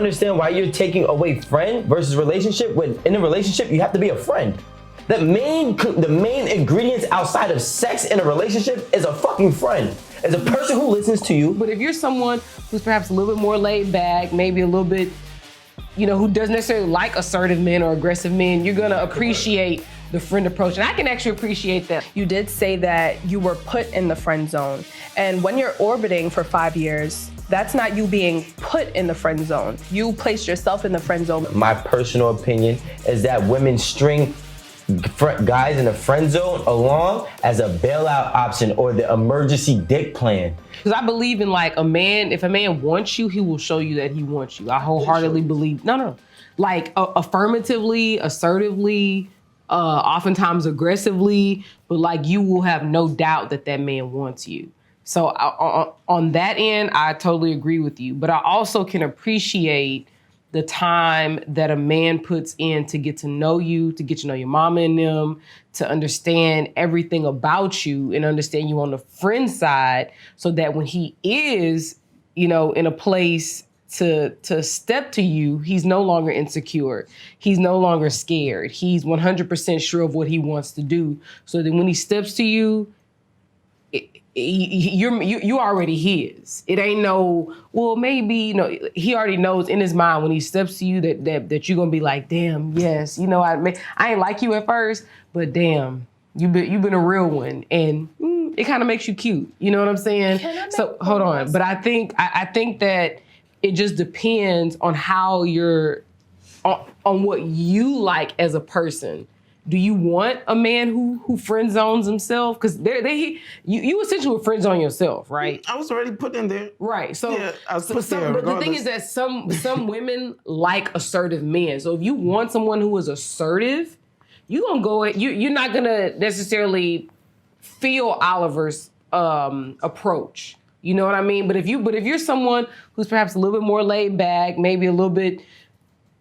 understand why you're taking away friend versus relationship when in a relationship you have to be a friend. The main ingredients outside of sex in a relationship is a fucking friend. Is a person who listens to you. But if you're someone who's perhaps a little bit more laid back, maybe a little bit, who doesn't necessarily like assertive men or aggressive men, you're gonna appreciate the friend approach. And I can actually appreciate that. You did say that you were put in the friend zone. And when you're orbiting for 5 years, that's not you being put in the friend zone. You placed yourself in the friend zone. My personal opinion is that women string guys in the friend zone along as a bailout option or the emergency dick plan. Because I believe in like a man, if a man wants you, he will show you that he wants you. I wholeheartedly believe, like affirmatively, assertively, oftentimes aggressively, but like you will have no doubt that that man wants you. So on that end, I totally agree with you. But I also can appreciate the time that a man puts in to get to know you, to get to know your mama and them, to understand everything about you and understand you on the friend side so that when he is, in a place to step to you, he's no longer insecure. He's no longer scared. He's 100% sure of what he wants to do. So that when he steps to you, you already his. It ain't maybe, he already knows in his mind when he steps to you that you're gonna be like, damn, yes, I ain't like you at first, but damn, you've been a real one. And it kind of makes you cute. You know what I'm saying? So hold on. But I think that it just depends on how you're, on what you like as a person. Do you want a man who friend zones himself? Because you essentially would friend zone yourself, right? I was already put in there. Right. So, yeah, I was put there. But the thing is that some women like assertive men. So if you want someone who is assertive, you're gonna go. You're not gonna necessarily feel Oliver's approach. You know what I mean? But if you're someone who's perhaps a little bit more laid back, maybe a little bit,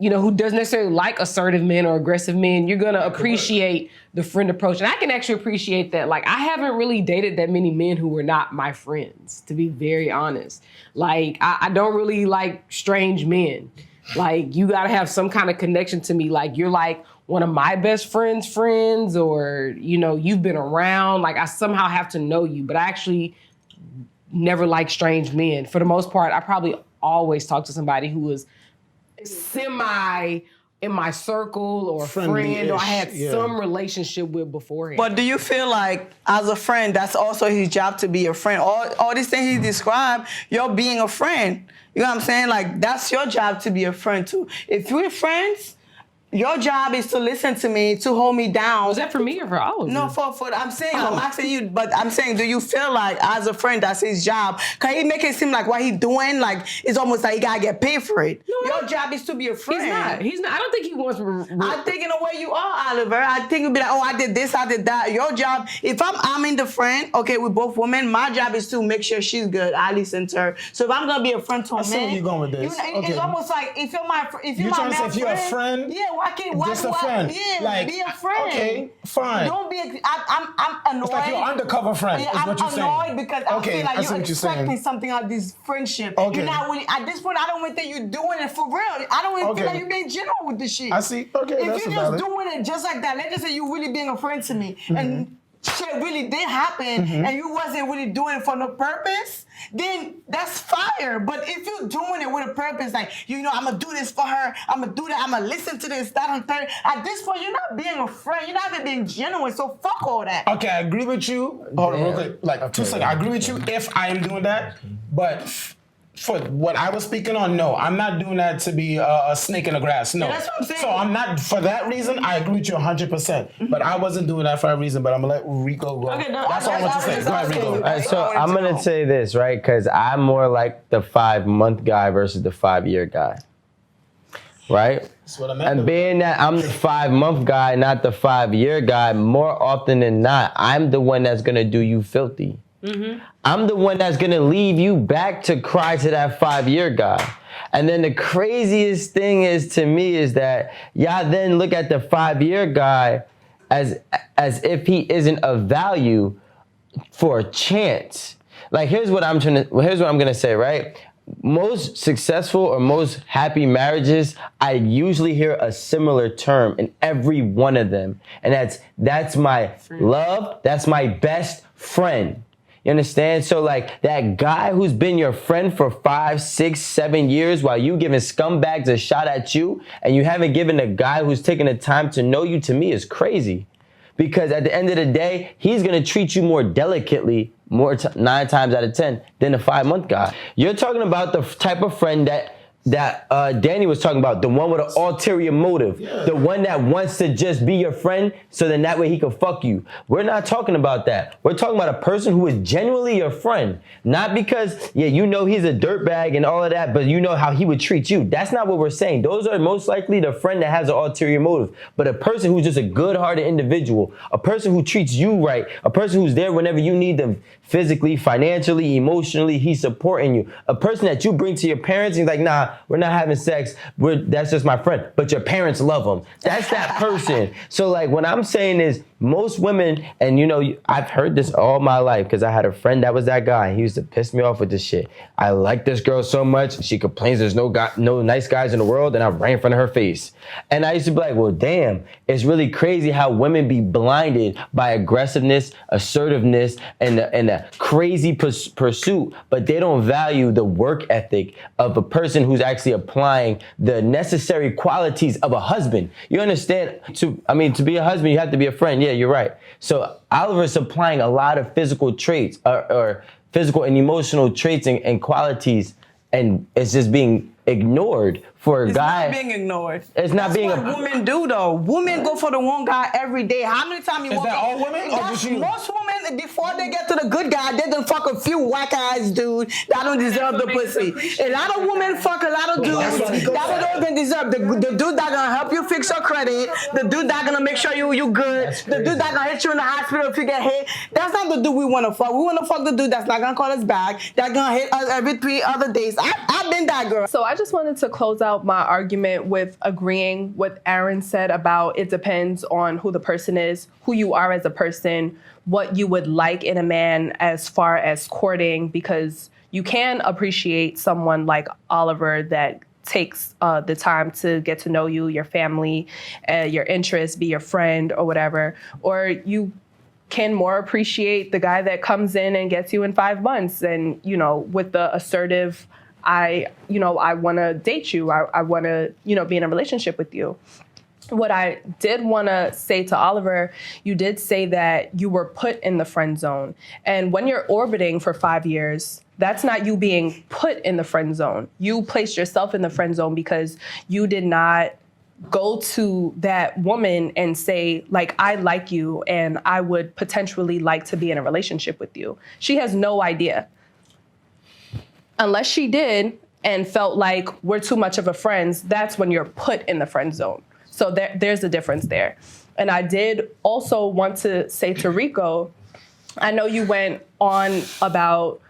who doesn't necessarily like assertive men or aggressive men, you're gonna appreciate the friend approach. And I can actually appreciate that. Like, I haven't really dated that many men who were not my friends, to be very honest. Like, I don't really like strange men. Like, you gotta have some kind of connection to me. Like, you're like one of my best friends' friends, or, you've been around. Like, I somehow have to know you, but I actually never liked strange men. For the most part, I probably always talk to somebody who was semi in my circle or friend, or I had some relationship with beforehand. But do you feel like, as a friend, that's also his job to be a friend? All these things he described, you're being a friend. You know what I'm saying? Like, that's your job to be a friend too. If we're friends, your job is to listen to me, to hold me down. Was that for me or for all of you? No, for I'm saying, I'm asking you, but I'm saying, do you feel like, as a friend, that's his job? Can he make it seem like what he's doing, like, it's almost like he gotta get paid for it? No, your job is to be a friend. He's not. I don't think he wants... I think in a way you are, Oliver. I think you'll be like, I did this, I did that. Your job, if I'm in the friend, okay, with both women, my job is to make sure she's good. I listen to her. So if I'm gonna be a friend to a man... I see where you're going with this. It's almost like, if you're my friend... Yeah, why can't... Just a friend. Yeah, like, be a friend. Okay, fine. Don't be... I'm annoyed. It's like your undercover friend, is what you're saying. I'm annoyed because I feel like you're expecting saying. something out of this friendship. Okay. You're not really... At this point, I don't even think you're doing it for real. I don't even feel like you're being genuine with this shit. I see. Okay, if you're just doing it just like that, let's just say you're really being a friend to me, and shit really did happen, and you wasn't really doing it for no purpose, then that's fire. But if you're doing it with a purpose, like, I'm gonna do this for her, I'm gonna do that, I'm gonna listen to this, that, and third, at this point, you're not being a friend, you're not even being genuine, so fuck all that. Okay, I agree with you. Hold on real quick, like 2 seconds. I agree with you if I am doing that, but for what I was speaking on, no, I'm not doing that to be a snake in the grass. No. Yeah, that's what I'm saying. So I'm not, for that reason, I agree with you 100%. But I wasn't doing that for a reason, but I'm going to let Rico go. Okay, no, that's all I want to say. Go ahead, Rico. All right, so I'm going to say this, right? Because I'm more like the 5-month guy versus the 5-year guy. Right? That's what I meant. And being that I'm the 5-month guy, not the 5-year guy, more often than not, I'm the one that's going to do you filthy. Mm-hmm. I'm the one that's gonna leave you back to cry to that 5-year guy. And then the craziest thing is to me is that y'all then look at the 5-year guy as if he isn't of value for a chance. Like, here's what I'm gonna say, right? most successful or most happy marriages, I usually hear a similar term in every one of them. And that's my love, that's my best friend. You understand? So like that guy who's been your friend for 5, 6, 7 years while you giving scumbags a shot at you and you haven't given a guy who's taken the time to know you, to me is crazy. Because at the end of the day, he's gonna treat you more delicately 9 times out of 10 than a 5-month guy. You're talking about the type of friend that Danny was talking about, the one with an ulterior motive, the one that wants to just be your friend so then that way he can fuck you. We're not talking about that. We're talking about a person who is genuinely your friend, not because, you know he's a dirtbag and all of that, but you know how he would treat you. That's not what we're saying. Those are most likely the friend that has an ulterior motive, but a person who's just a good-hearted individual, a person who treats you right, a person who's there whenever you need them physically, financially, emotionally, he's supporting you. A person that you bring to your parents and he's like, nah, we're not having sex. That's just my friend. But your parents love him. That's that person. So like what I'm saying is most women, and you know, I've heard this all my life because I had a friend that was that guy. He used to piss me off with this shit. I like this girl so much. She complains there's no nice guys in the world, and I ran in front of her face. And I used to be like, well, damn, it's really crazy how women be blinded by aggressiveness, assertiveness, and a crazy pursuit, but they don't value the work ethic of a person who's actually applying the necessary qualities of a husband. You understand? To be a husband, you have to be a friend. Yeah, you're right. So Oliver's applying a lot of physical traits or physical and emotional traits and qualities, and it's just being ignored for a guy. It's not being ignored. It's not That's being what women do though. Women go for the one guy every day. How many times you Is walk that in- all women or That's just you? most women, before they get to the good guy, they done fuck a few whack ass dudes that don't deserve the pussy. A lot of women fuck a lot of dudes that don't even deserve. The dude that gonna help you fix your credit, the dude that gonna make sure you good, the dude that gonna hit you in the hospital if you get hit. That's not the dude we wanna fuck. We wanna fuck the dude that's not gonna call us back, that gonna hit us every 3 other days. I've been that girl. So I just wanted to close out my argument with agreeing what Aaron said about it depends on who the person is, who you are as a person, what you would like in a man as far as courting, because you can appreciate someone like Oliver that takes the time to get to know you, your family, your interests, be your friend or whatever, or you can more appreciate the guy that comes in and gets you in 5 months and, you know, with the assertive, I want to date you. I want to, be in a relationship with you. What I did want to say to Oliver, you did say that you were put in the friend zone. And when you're orbiting for 5 years, that's not you being put in the friend zone. You placed yourself in the friend zone because you did not go to that woman and say, like, I like you and I would potentially like to be in a relationship with you. She has no idea. Unless she did and felt like we're too much of a friends, that's when you're put in the friend zone. So there's a difference there. And I did also want to say to Rico, I know you went on about,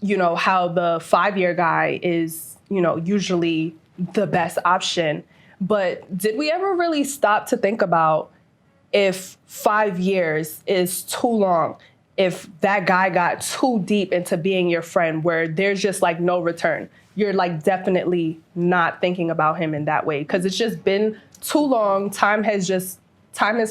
how the 5-year guy is, usually the best option. But did we ever really stop to think about if 5 years is too long? If that guy got too deep into being your friend where there's just like no return, you're like definitely not thinking about him in that way because it's just been too long. Time has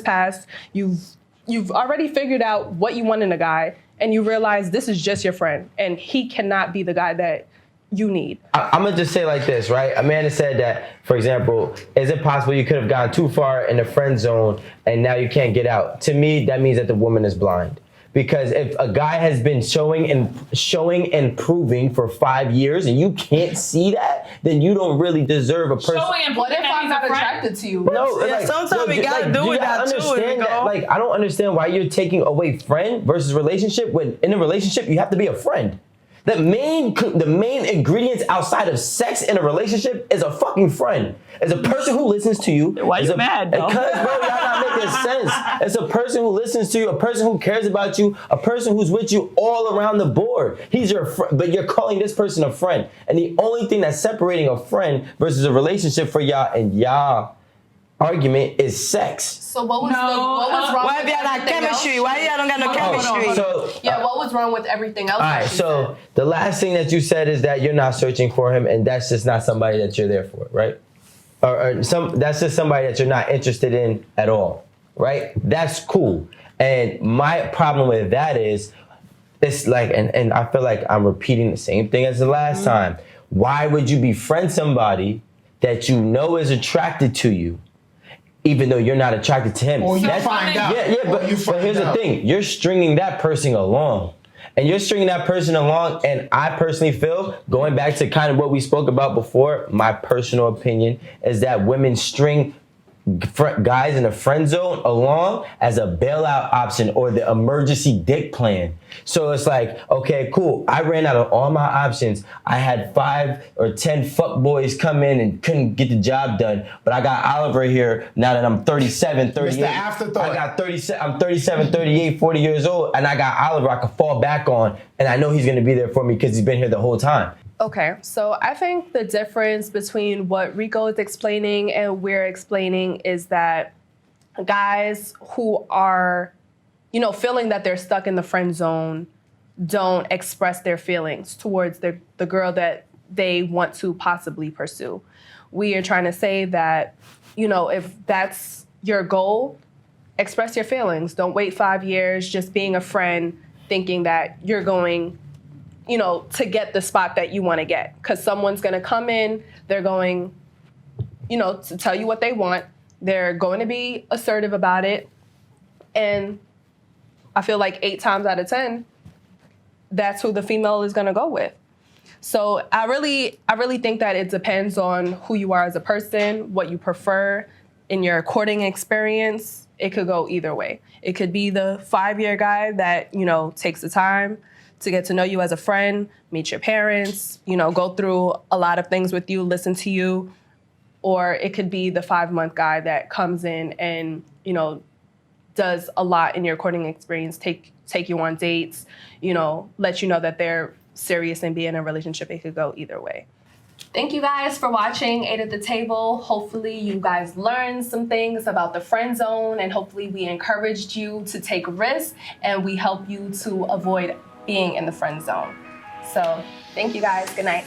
passed. You've already figured out what you want in a guy and you realize this is just your friend and he cannot be the guy that you need. I'm gonna just say like this, right? Amanda said that, for example, is it possible you could have gone too far in the friend zone and now you can't get out? To me, that means that the woman is blind. Because if a guy has been showing and proving for 5 years and you can't see that, then you don't really deserve a person. What if I'm not attracted to you? No, sometimes we gotta do with that too. Understand that, like, I don't understand why you're taking away friend versus relationship when in a relationship you have to be a friend. The main ingredients outside of sex in a relationship is a fucking friend. It's a person who listens to you. Why you mad, though? Because, bro, y'all not making sense. It's a person who listens to you, a person who cares about you, a person who's with you all around the board. He's your friend, but you're calling this person a friend. And the only thing that's separating a friend versus a relationship for y'all, and y'all argument is sex. So what was wrong Why with if y'all not everything chemistry? else? Why y'all don't got no chemistry? So, Yeah, what was wrong with everything else? all right, so the last thing that you said is that you're not searching for him, and that's just not somebody that you're there for, right? Or that's just somebody that you're not interested in at all, right? That's cool. And my problem with that is, it's like, and I feel like I'm repeating the same thing as the last time. Why would you befriend somebody that you know is attracted to you, even though you're not attracted to him? Or you find out. Yeah, Or but you find here's the out. thing. You're stringing that person along. And you're stringing that person along, and I personally feel, going back to kind of what we spoke about before, my personal opinion is that women string guys in the friend zone along as a bailout option or the emergency dick plan. So it's like, okay, cool. I ran out of all my options. I had 5 or 10 fuck boys come in and couldn't get the job done. But I got Oliver here now that I'm 37, 38. Mr. Afterthought. I got 37, I'm 37, 38, 40 years old, and I got Oliver I can fall back on, and I know he's gonna be there for me because he's been here the whole time. Okay, so I think the difference between what Rico is explaining and we're explaining is that guys who are, feeling that they're stuck in the friend zone don't express their feelings towards the girl that they want to possibly pursue. We are trying to say that, if that's your goal, express your feelings. Don't wait 5 years just being a friend thinking that you're going to get the spot that you want to get. Because someone's going to come in, they're going, to tell you what they want. They're going to be assertive about it. And I feel like 8 times out of 10, that's who the female is going to go with. So I really think that it depends on who you are as a person, what you prefer in your courting experience. It could go either way. It could be the 5-year guy that, takes the time to get to know you as a friend, meet your parents, go through a lot of things with you, listen to you. Or it could be the 5-month guy that comes in and, does a lot in your courting experience, take you on dates, let you know that they're serious and be in a relationship. It could go either way. Thank you guys for watching 8 at the Table. Hopefully you guys learned some things about the friend zone, and hopefully we encouraged you to take risks and we help you to avoid being in the friend zone. So thank you guys. Good night.